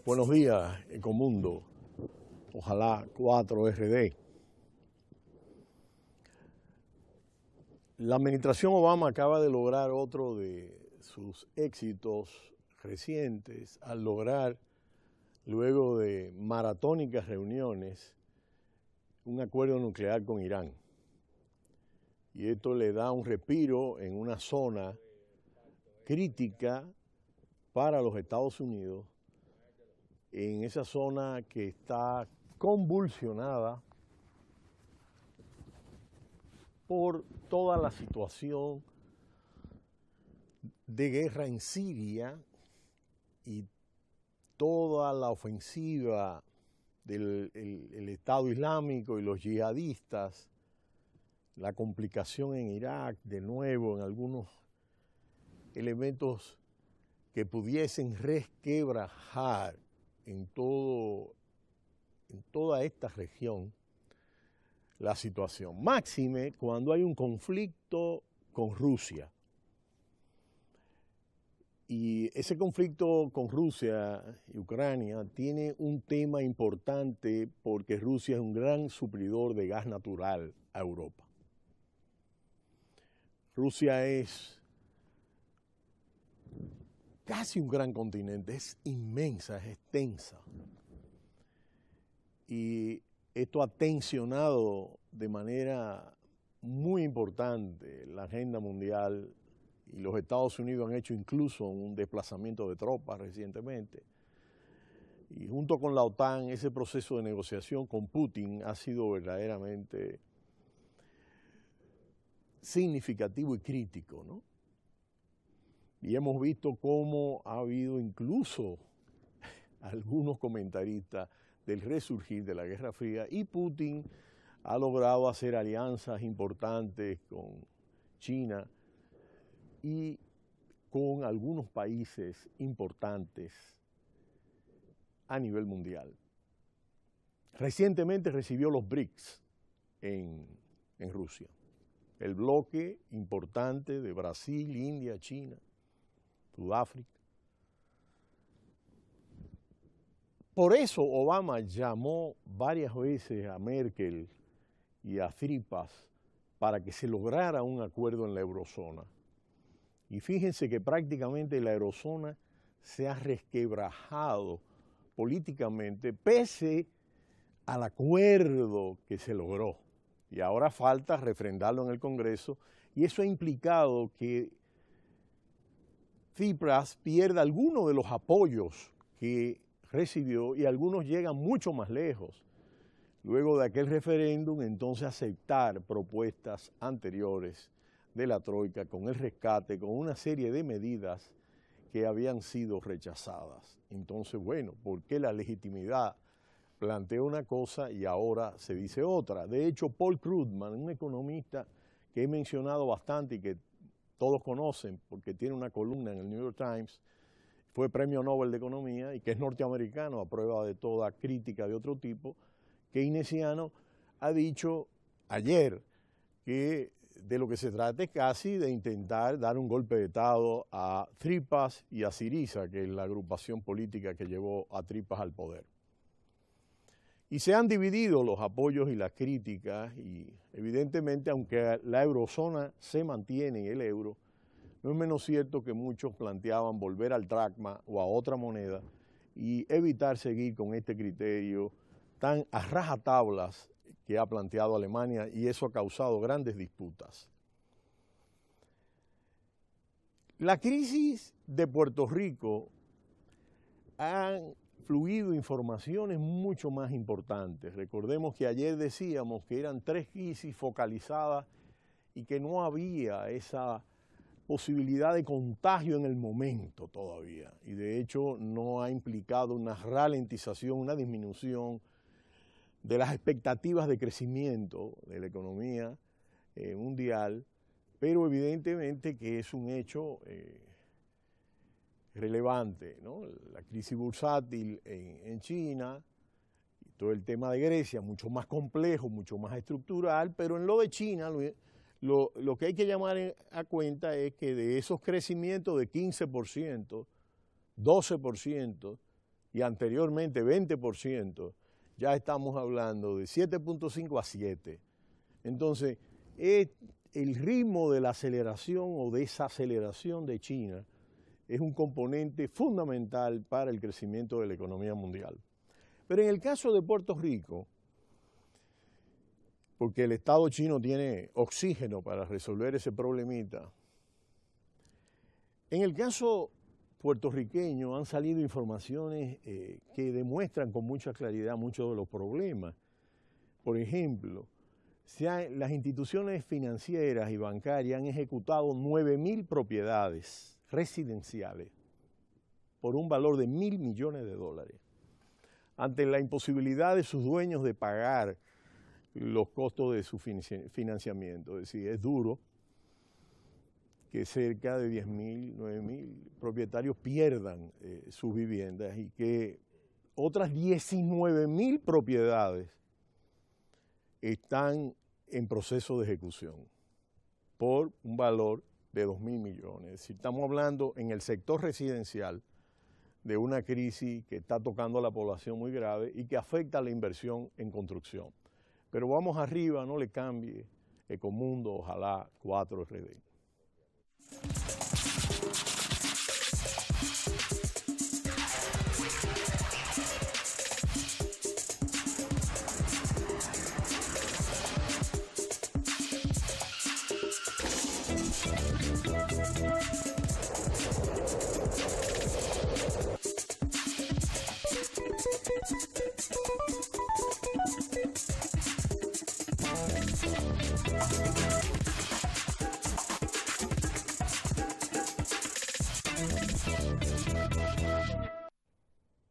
Buenos días, Ecomundo. Ojalá 4RD. La administración Obama acaba de lograr otro de sus éxitos recientes al lograr, luego de maratónicas reuniones, un acuerdo nuclear con Irán. Y esto le da un respiro en una zona crítica para los Estados Unidos, en esa zona que está convulsionada por toda la situación de guerra en Siria y toda la ofensiva del Estado Islámico y los yihadistas, la complicación en Irak, de nuevo en algunos elementos que pudiesen resquebrajar en toda esta región la situación. Máxime cuando hay un conflicto con Rusia. Y ese conflicto con Rusia y Ucrania tiene un tema importante porque Rusia es un gran suplidor de gas natural a Europa. Rusia es casi un gran continente, es inmensa, es extensa. Y esto ha tensionado de manera muy importante la agenda mundial y los Estados Unidos han hecho incluso un desplazamiento de tropas recientemente. Y junto con la OTAN, ese proceso de negociación con Putin ha sido verdaderamente significativo y crítico, ¿no? Y hemos visto cómo ha habido incluso algunos comentaristas del resurgir de la Guerra Fría y Putin ha logrado hacer alianzas importantes con China y con algunos países importantes a nivel mundial. Recientemente recibió los BRICS en Rusia, el bloque importante de Brasil, India, China, Sudáfrica. Por eso Obama llamó varias veces a Merkel y a Tsipras para que se lograra un acuerdo en la eurozona. Y fíjense que prácticamente la eurozona se ha resquebrajado políticamente pese al acuerdo que se logró. Y ahora falta refrendarlo en el Congreso y eso ha implicado que Tsipras pierda algunos de los apoyos que recibió y algunos llegan mucho más lejos. Luego de aquel referéndum, entonces aceptar propuestas anteriores de la Troika con el rescate, con una serie de medidas que habían sido rechazadas. Entonces, bueno, ¿por qué la legitimidad plantea una cosa y ahora se dice otra? De hecho, Paul Krugman, un economista que he mencionado bastante y que todos conocen porque tiene una columna en el New York Times, fue premio Nobel de Economía y que es norteamericano a prueba de toda crítica de otro tipo, keynesiano, ha dicho ayer que de lo que se trata es casi de intentar dar un golpe de Estado a Tsipras y a Syriza, que es la agrupación política que llevó a Tsipras al poder. Y se han dividido los apoyos y las críticas y evidentemente, aunque la eurozona se mantiene y el euro, no es menos cierto que muchos planteaban volver al dracma o a otra moneda y evitar seguir con este criterio tan a rajatablas que ha planteado Alemania y eso ha causado grandes disputas. La crisis de Puerto Rico han fluido informaciones mucho más importantes. Recordemos que ayer decíamos que eran 3 crisis focalizadas y que no había esa posibilidad de contagio en el momento todavía. Y de hecho no ha implicado una ralentización, una disminución de las expectativas de crecimiento de la economía mundial, pero evidentemente que es un hecho relevante, ¿no? La crisis bursátil en China, y todo el tema de Grecia, mucho más complejo, mucho más estructural, pero en lo de China lo que hay que llamar a cuenta es que de esos crecimientos de 15%, 12%, y anteriormente 20%, ya estamos hablando de 7.5 a 7. Entonces, el ritmo de la aceleración o desaceleración de China es un componente fundamental para el crecimiento de la economía mundial. Pero en el caso de Puerto Rico, porque el Estado chino tiene oxígeno para resolver ese problemita, en el caso puertorriqueño han salido informaciones que demuestran con mucha claridad muchos de los problemas. Por ejemplo, las instituciones financieras y bancarias han ejecutado 9.000 propiedades residenciales por un valor de $1.000 millones. Ante la imposibilidad de sus dueños de pagar los costos de su financiamiento. Es decir, es duro que cerca de 10.000, 9.000 propietarios pierdan sus viviendas y que otras 19.000 propiedades están en proceso de ejecución por un valor de 2.000 millones. Es decir, estamos hablando en el sector residencial de una crisis que está tocando a la población muy grave y que afecta a la inversión en construcción. Pero vamos arriba, no le cambie, Ecomundo, ojalá 4RD.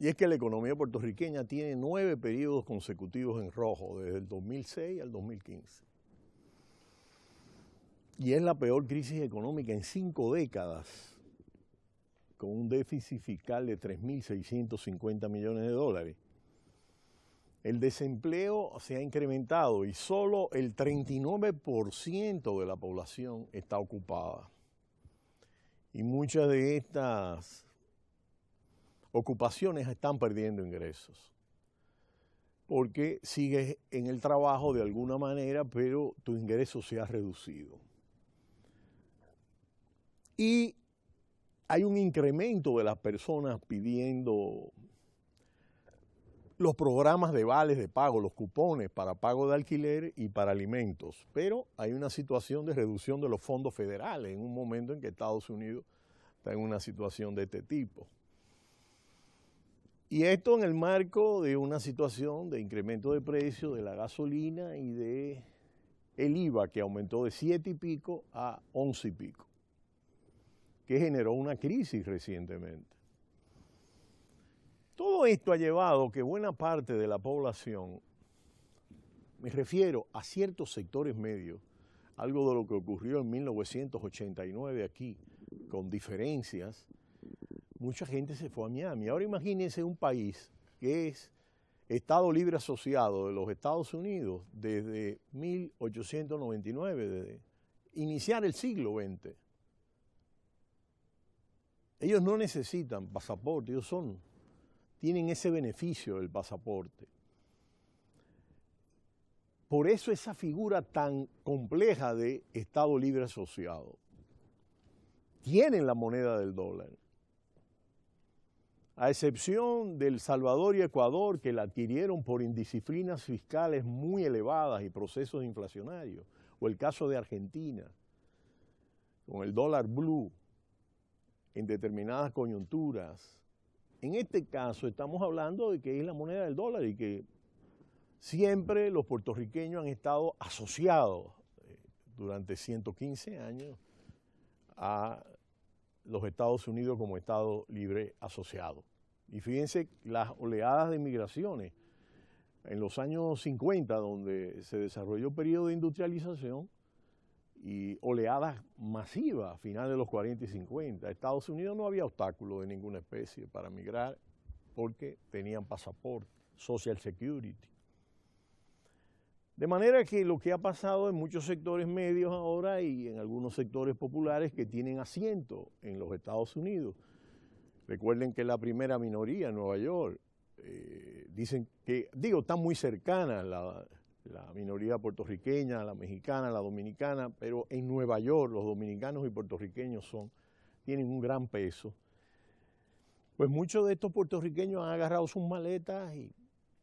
Y es que la economía puertorriqueña tiene 9 periodos consecutivos en rojo, desde el 2006 al 2015. Y es la peor crisis económica en 5 décadas, con un déficit fiscal de 3.650 millones de dólares. El desempleo se ha incrementado y solo el 39% de la población está ocupada. Y muchas de estas ocupaciones están perdiendo ingresos, porque sigues en el trabajo de alguna manera, pero tu ingreso se ha reducido. Y hay un incremento de las personas pidiendo los programas de vales de pago, los cupones para pago de alquiler y para alimentos, pero hay una situación de reducción de los fondos federales en un momento en que Estados Unidos está en una situación de este tipo. Y esto en el marco de una situación de incremento de precio de la gasolina y de el IVA, que aumentó de 7 y pico a 11 y pico, que generó una crisis recientemente. Todo esto ha llevado que buena parte de la población, me refiero a ciertos sectores medios, algo de lo que ocurrió en 1989 aquí, con diferencias, mucha gente se fue a Miami. Ahora imagínense un país que es Estado Libre Asociado de los Estados Unidos desde 1899, desde iniciar el siglo XX. Ellos no necesitan pasaporte, ellos tienen ese beneficio del pasaporte. Por eso esa figura tan compleja de Estado Libre Asociado. Tienen la moneda del dólar. A excepción de El Salvador y Ecuador, que la adquirieron por indisciplinas fiscales muy elevadas y procesos inflacionarios, o el caso de Argentina, con el dólar blue en determinadas coyunturas. En este caso estamos hablando de que es la moneda del dólar y que siempre los puertorriqueños han estado asociados durante 115 años a los Estados Unidos como Estado Libre Asociado. Y fíjense las oleadas de migraciones en los años 50, donde se desarrolló el periodo de industrialización, y oleadas masivas a finales de los 40 y 50. Estados Unidos no había obstáculo de ninguna especie para migrar porque tenían pasaporte, Social Security. De manera que lo que ha pasado en muchos sectores medios ahora y en algunos sectores populares que tienen asiento en los Estados Unidos, Recuerden que la primera minoría en Nueva York, dicen que, está muy cercana la minoría puertorriqueña, la mexicana, la dominicana, pero en Nueva York los dominicanos y puertorriqueños tienen un gran peso. Pues muchos de estos puertorriqueños han agarrado sus maletas y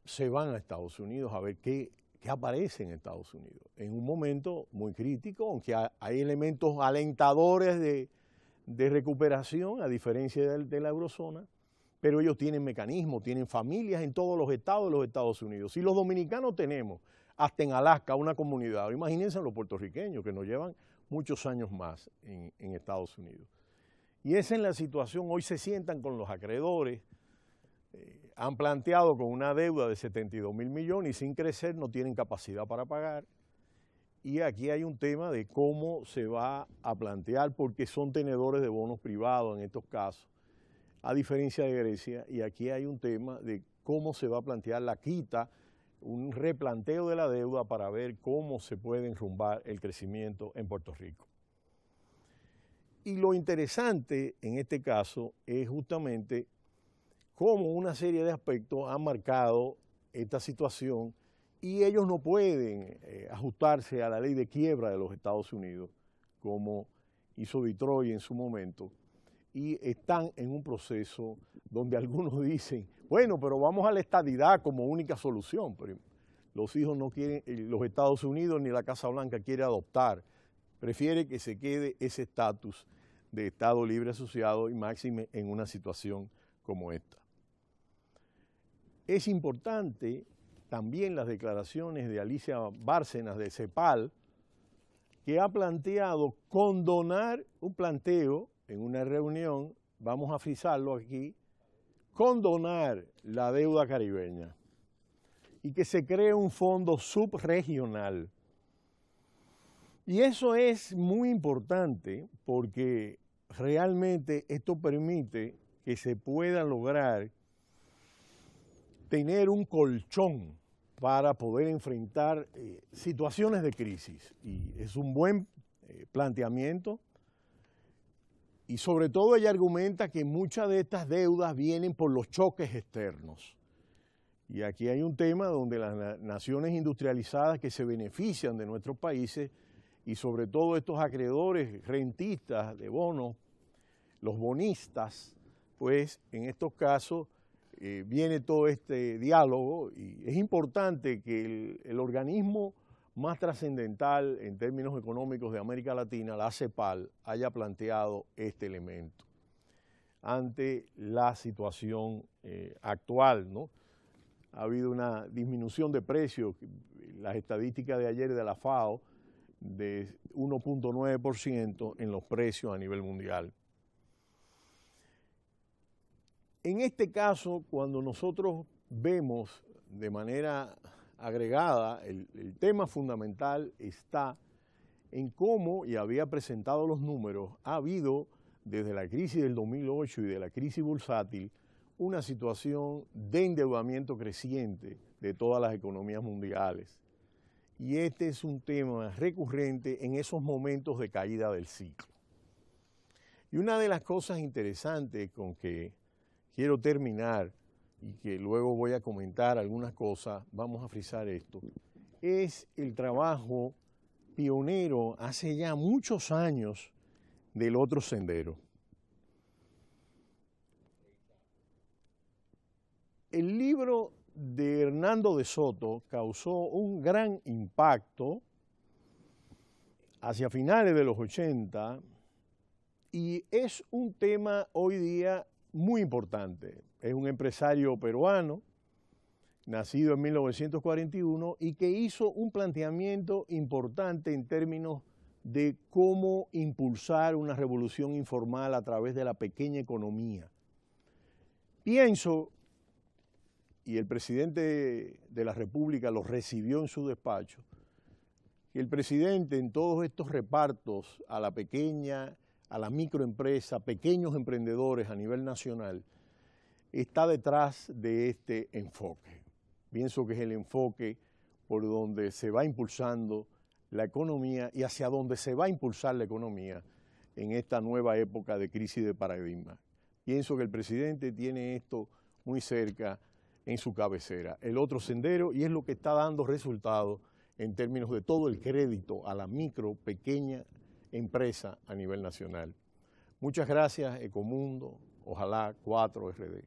se van a Estados Unidos a ver qué aparece en Estados Unidos. En un momento muy crítico, aunque hay elementos alentadores de recuperación, a diferencia de la eurozona, pero ellos tienen mecanismos, tienen familias en todos los estados de los Estados Unidos. Si los dominicanos tenemos hasta en Alaska una comunidad, imagínense los puertorriqueños que nos llevan muchos años más en Estados Unidos. Y esa es la situación. Hoy se sientan con los acreedores, han planteado con una deuda de 72,000 millones y sin crecer no tienen capacidad para pagar. Y aquí hay un tema de cómo se va a plantear, porque son tenedores de bonos privados en estos casos, a diferencia de Grecia, y aquí hay un tema de cómo se va a plantear la quita, un replanteo de la deuda para ver cómo se puede enrumbar el crecimiento en Puerto Rico. Y lo interesante en este caso es justamente cómo una serie de aspectos han marcado esta situación y ellos no pueden ajustarse a la ley de quiebra de los Estados Unidos, como hizo Detroit en su momento, y están en un proceso donde algunos dicen, bueno, pero vamos a la estadidad como única solución, pero los hijos no quieren, los Estados Unidos ni la Casa Blanca quiere adoptar, prefiere que se quede ese estatus de Estado libre asociado y máxime en una situación como esta. Es importante también las declaraciones de Alicia Bárcenas de CEPAL, que ha planteado condonar un planteo en una reunión, vamos a frisarlo aquí, condonar la deuda caribeña y que se cree un fondo subregional. Y eso es muy importante porque realmente esto permite que se pueda lograr tener un colchón para poder enfrentar situaciones de crisis. Y es un buen planteamiento. Y sobre todo ella argumenta que muchas de estas deudas vienen por los choques externos. Y aquí hay un tema donde las naciones industrializadas que se benefician de nuestros países y sobre todo estos acreedores rentistas de bonos, los bonistas, pues en estos casos viene todo este diálogo y es importante que el organismo más trascendental en términos económicos de América Latina, la CEPAL, haya planteado este elemento ante la situación actual, ¿no? Ha habido una disminución de precios, las estadísticas de ayer de la FAO, de 1.9% en los precios a nivel mundial. En este caso, cuando nosotros vemos de manera agregada, el tema fundamental está en cómo, y había presentado los números, ha habido desde la crisis del 2008 y de la crisis bursátil una situación de endeudamiento creciente de todas las economías mundiales. Y este es un tema recurrente en esos momentos de caída del ciclo. Y una de las cosas interesantes con que quiero terminar y que luego voy a comentar algunas cosas, vamos a frisar esto, es el trabajo pionero hace ya muchos años del otro sendero. El libro de Hernando de Soto causó un gran impacto hacia finales de los 80 y es un tema hoy día muy importante. Es un empresario peruano, nacido en 1941 y que hizo un planteamiento importante en términos de cómo impulsar una revolución informal a través de la pequeña economía. Pienso, y el presidente de la República lo recibió en su despacho, que el presidente en todos estos repartos a la pequeña, a la microempresa, pequeños emprendedores a nivel nacional, está detrás de este enfoque. Pienso que es el enfoque por donde se va impulsando la economía y hacia donde se va a impulsar la economía en esta nueva época de crisis de paradigma. pienso que el presidente tiene esto muy cerca en su cabecera. El otro sendero, y es lo que está dando resultados en términos de todo el crédito a la micro, pequeña empresa a nivel nacional. Muchas gracias, Ecomundo. Ojalá 4RD.